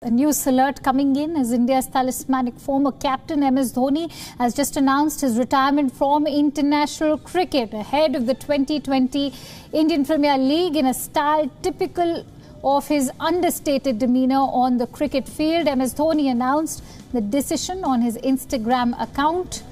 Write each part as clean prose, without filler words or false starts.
A news alert coming in as India's talismanic former captain MS Dhoni has just announced his retirement from international cricket ahead of the 2020 Indian Premier League in a style typical of his understated demeanour on the cricket field. MS Dhoni announced the decision on his Instagram account.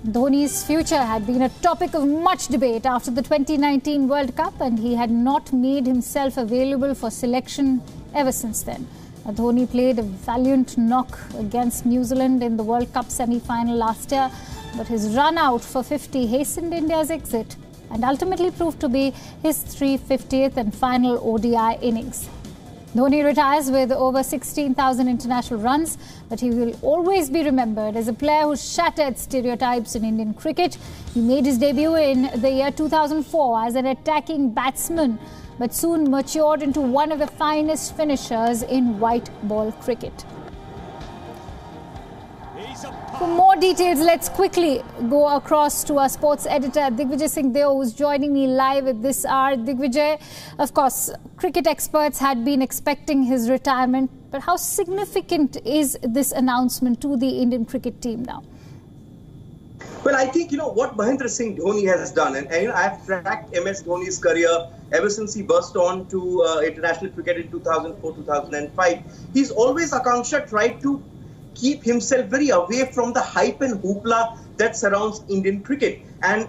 Dhoni's future had been a topic of much debate after the 2019 World Cup, and he had not made himself available for selection ever since then. Dhoni played a valiant knock against New Zealand in the World Cup semi-final last year, but his run out for 50 hastened India's exit and ultimately proved to be his 350th and final ODI innings. Dhoni retires with over 16,000 international runs, but he will always be remembered as a player who shattered stereotypes in Indian cricket. He made his debut in the year 2004 as an attacking batsman, but soon matured into one of the finest finishers in white ball cricket. For more details, let's quickly go across to our sports editor, Digvijay Singh Deo, who's joining me live at this hour. Digvijay, of course, cricket experts had been expecting his retirement, but how significant is this announcement to the Indian cricket team now? Well, I think, what Mahendra Singh Dhoni has done, and I have tracked MS Dhoni's career ever since he burst on to international cricket in 2004-2005. He's always, Akanksha, tried to keep himself very away from the hype and hoopla that surrounds Indian cricket. And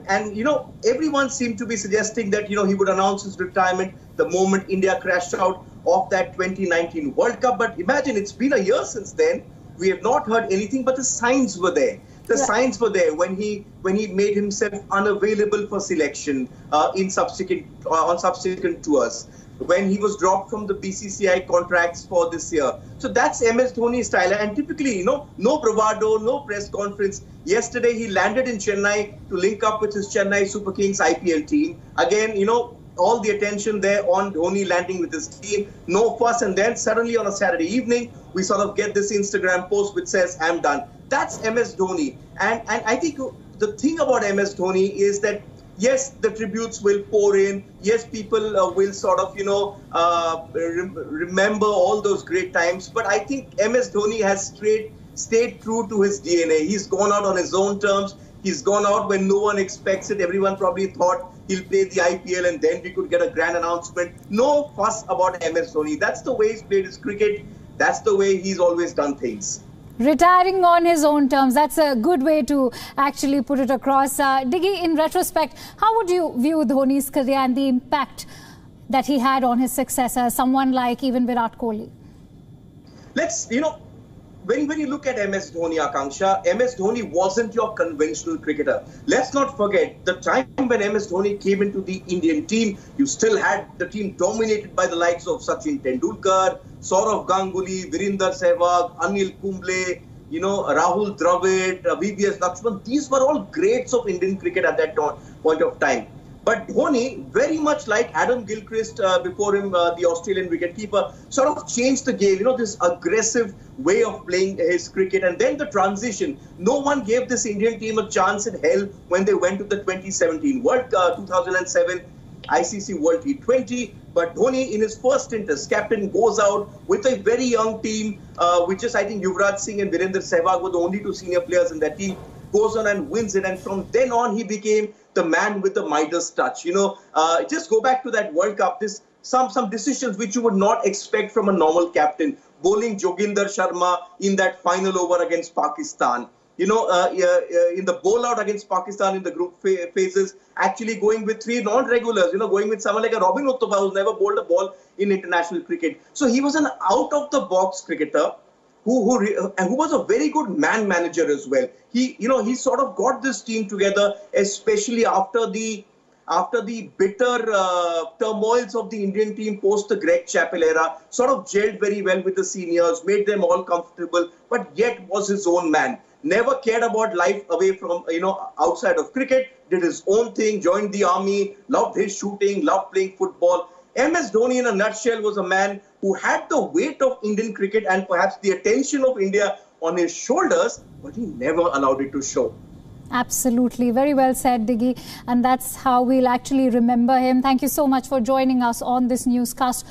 everyone seemed to be suggesting that, he would announce his retirement the moment India crashed out of that 2019 World Cup. But imagine, it's been a year since then. We have not heard anything, but the signs were there. The signs were there when he made himself unavailable for selection on subsequent tours, when he was dropped from the BCCI contracts for this year. So that's MS Dhoni's style. And typically, no bravado, no press conference. Yesterday, he landed in Chennai to link up with his Chennai Super Kings IPL team. Again, all the attention there on Dhoni landing with his team. No fuss. And then suddenly on a Saturday evening, we sort of get this Instagram post which says, "I'm done." That's MS Dhoni. And I think the thing about MS Dhoni is that, yes, the tributes will pour in. Yes, people will sort of, remember all those great times. But I think MS Dhoni has stayed true to his DNA. He's gone out on his own terms. He's gone out when no one expects it. Everyone probably thought he'll play the IPL and then we could get a grand announcement. No fuss about MS Dhoni. That's the way he's played his cricket. That's the way he's always done things. Retiring on his own terms. That's a good way to actually put it across. Diggy, in retrospect, how would you view Dhoni's career and the impact that he had on his successor, someone like even Virat Kohli? Let's, when you look at MS Dhoni, Akanksha, MS Dhoni wasn't your conventional cricketer. Let's not forget, the time when MS Dhoni came into the Indian team, you still had the team dominated by the likes of Sachin Tendulkar, Sourav Ganguly, Virender Sehwag, Anil Kumble, Rahul Dravid, VVS Lakshman. These were all greats of Indian cricket at that point of time. But Dhoni, very much like Adam Gilchrist before him, the Australian wicketkeeper, sort of changed the game, this aggressive way of playing his cricket. And then the transition. No one gave this Indian team a chance in hell when they went to the 2017 2007 ICC World T20. But Dhoni, in his first stint as captain, goes out with a very young team, which is, I think, Yuvraj Singh and Virender Sehwag were the only two senior players in that team. Goes on and wins it, and from then on he became the man with the Midas touch. Just go back to that World Cup. Some decisions which you would not expect from a normal captain. Bowling Joginder Sharma in that final over against Pakistan. In the bowl out against Pakistan in the group phases, actually going with three non-regulars. Going with someone like a Robin Uthappa who's never bowled a ball in international cricket. So he was an out-of-the-box cricketer who was a very good man manager as well. He sort of got this team together, especially after the bitter turmoils of the Indian team post the Greg Chappell era. Sort of gelled very well with the seniors, made them all comfortable, but yet was his own man. Never cared about life away from, outside of cricket, did his own thing, joined the army, loved his shooting, loved playing football. MS Dhoni, in a nutshell, was a man who had the weight of Indian cricket and perhaps the attention of India on his shoulders, but he never allowed it to show. Absolutely. Very well said, Diggy. And that's how we'll actually remember him. Thank you so much for joining us on this newscast.